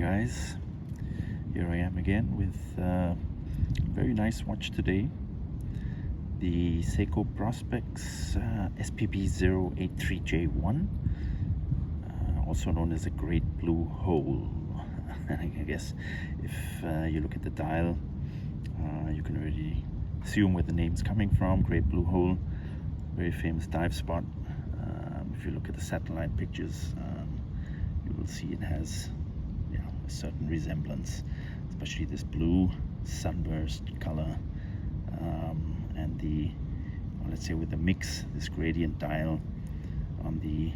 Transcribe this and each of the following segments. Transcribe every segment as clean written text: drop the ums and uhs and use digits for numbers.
guys, here I am again with a very nice watch today, the Seiko Prospex spb083j1, also known as a great blue hole. I guess if you look at the dial, you can already assume where the name's coming from. Great blue hole, very famous dive spot. If you look at the satellite pictures, you will see it has a certain resemblance, especially this blue sunburst color, and the, let's say, with the mix, this gradient dial on the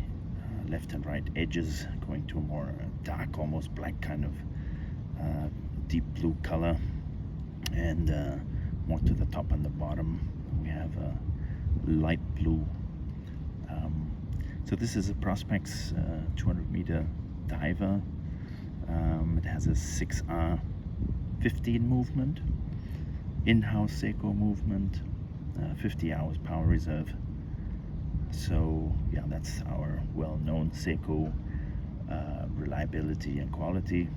left and right edges going to a more dark, almost black kind of deep blue color, and more to the top and the bottom we have a light blue. So this is a Prospex 200-meter diver. It has a 6R15 movement, in-house Seiko movement, 50 hours power reserve. So yeah, that's our well-known Seiko reliability and quality.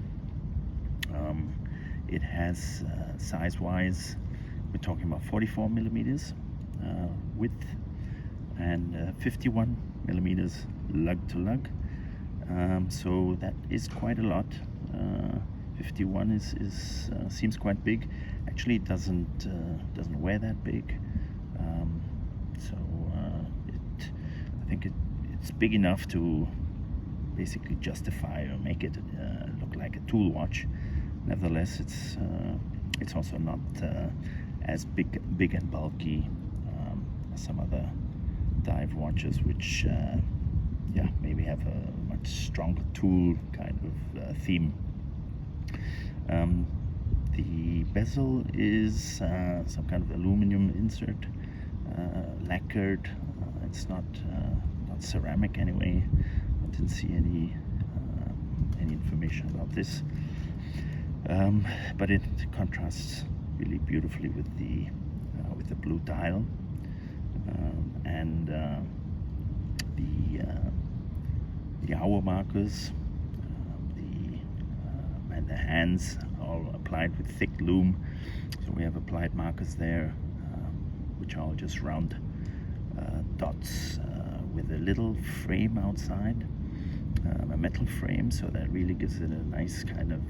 It has size-wise, we're talking about 44 millimeters width and 51 millimeters lug to lug. So that is quite a lot. 51 is seems quite big. Actually, it doesn't wear that big. I think it's big enough to basically justify or make it look like a tool watch. Nevertheless, it's also not as big and bulky as some other dive watches, which maybe have a much stronger tool kind of theme. The bezel is some kind of aluminum insert, lacquered. It's not ceramic anyway. I didn't see any information about this, but it contrasts really beautifully with the blue dial, and the hour markers, and the hands all applied with thick loom. So we have applied markers there, which are all just round dots with a little frame outside, a metal frame, so that really gives it a nice kind of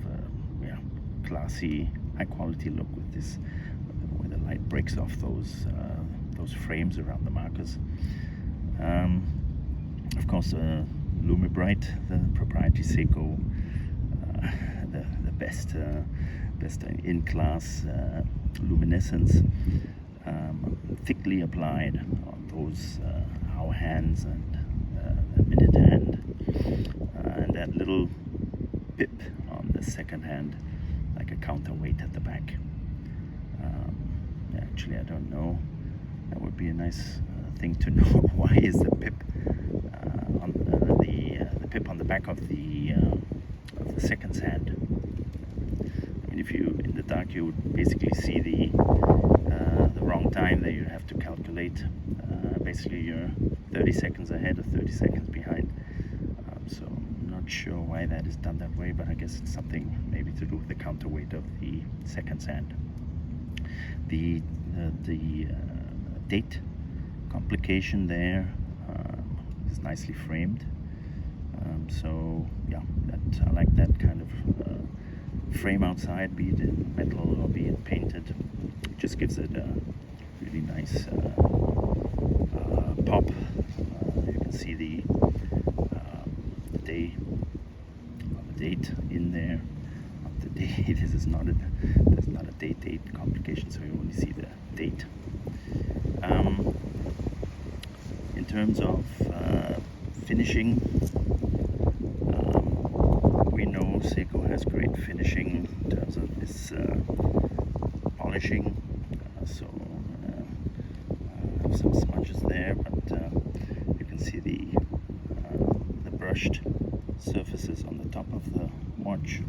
classy, high quality look with this, where the light breaks off those frames around the markers. Of course, Lumibright, the proprietary Seiko, the best in-class luminescence, thickly applied on those hour hands and the minute hand, and that little pip on the second hand, like a counterweight at the back. Actually, I don't know. That would be a nice thing to know. Why is the pip on the pip on the back of the second hand? I mean, if you in the dark, you would basically see the wrong time that you have to calculate. Basically, you're 30 seconds ahead or 30 seconds behind. So I'm not sure why that is done that way, but I guess it's something maybe to do with the counterweight of the second hand. The date complication there is nicely framed. So yeah, I like that kind of frame outside, be it in metal or be it painted. It just gives it a really nice pop. You can see the date in there. The date. There's not a date complication, so you only see the date. In terms of finishing, we know Seiko has great finishing in terms of this polishing. So I have some smudges there, but you can see the brushed surfaces on the top of the watch,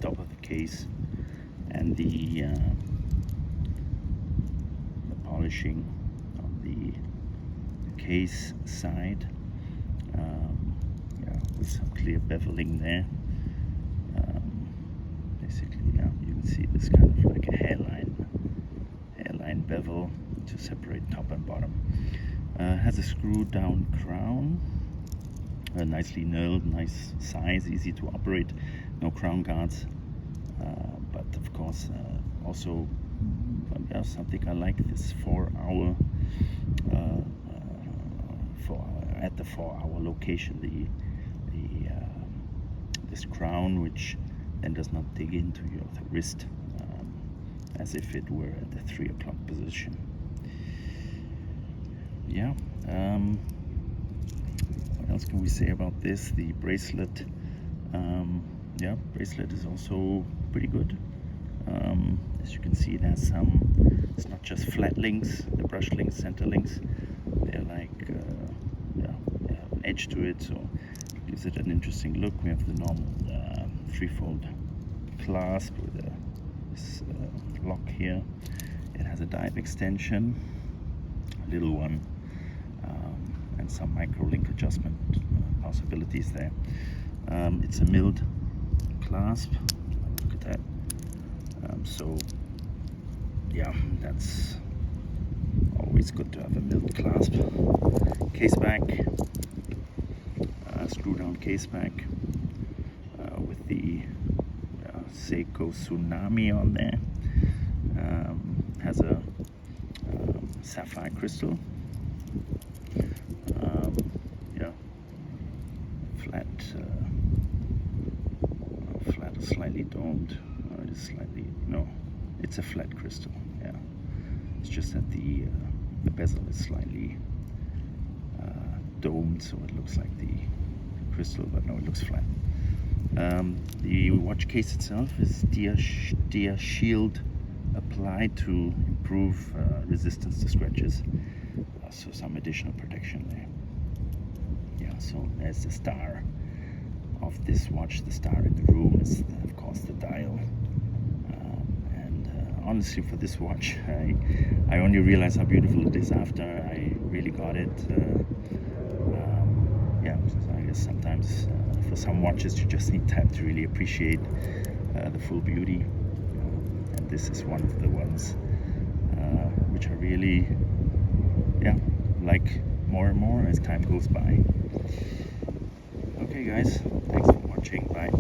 top of the case, and the polishing on the case side, with some clear beveling there. basically, yeah, you can see this kind of like a hairline bevel to separate top and bottom. Has a screw down crown, nicely knurled, nice size, easy to operate, no crown guards, but of course also something I like, this 4-hour at the 4-hour location, this crown, which then does not dig into your wrist as if it were at the 3 o'clock position. Yeah, what else can we say about this? The bracelet, yeah, bracelet is also pretty good. As you can see, it has it's not just flat links, the brush links, center links, they're like, yeah, they have an edge to it, so it gives it an interesting look. We have the normal 3-fold clasp with this lock here. It has a dive extension, a little one, and some micro link adjustment possibilities there. It's a milled clasp, look at that. So yeah, that's always good to have a milled clasp. Case back, screw down case back with the Seiko Tsunami on there. Has a sapphire crystal. Yeah, flat or slightly domed. It is slightly, no, it's a flat crystal. Yeah, it's just that the bezel is slightly domed, so it looks like the crystal, but no, it looks flat. The watch case itself is Deer Shield applied to improve resistance to scratches, so some additional protection there. Yeah, so there's the star of this watch. The star in the room is, of course, the dial. Honestly, for this watch, I only realized how beautiful it is after I really got it. Yeah, so I guess sometimes for some watches you just need time to really appreciate the full beauty. And this is one of the ones which I really, yeah, like more and more as time goes by. Okay guys, thanks for watching, bye.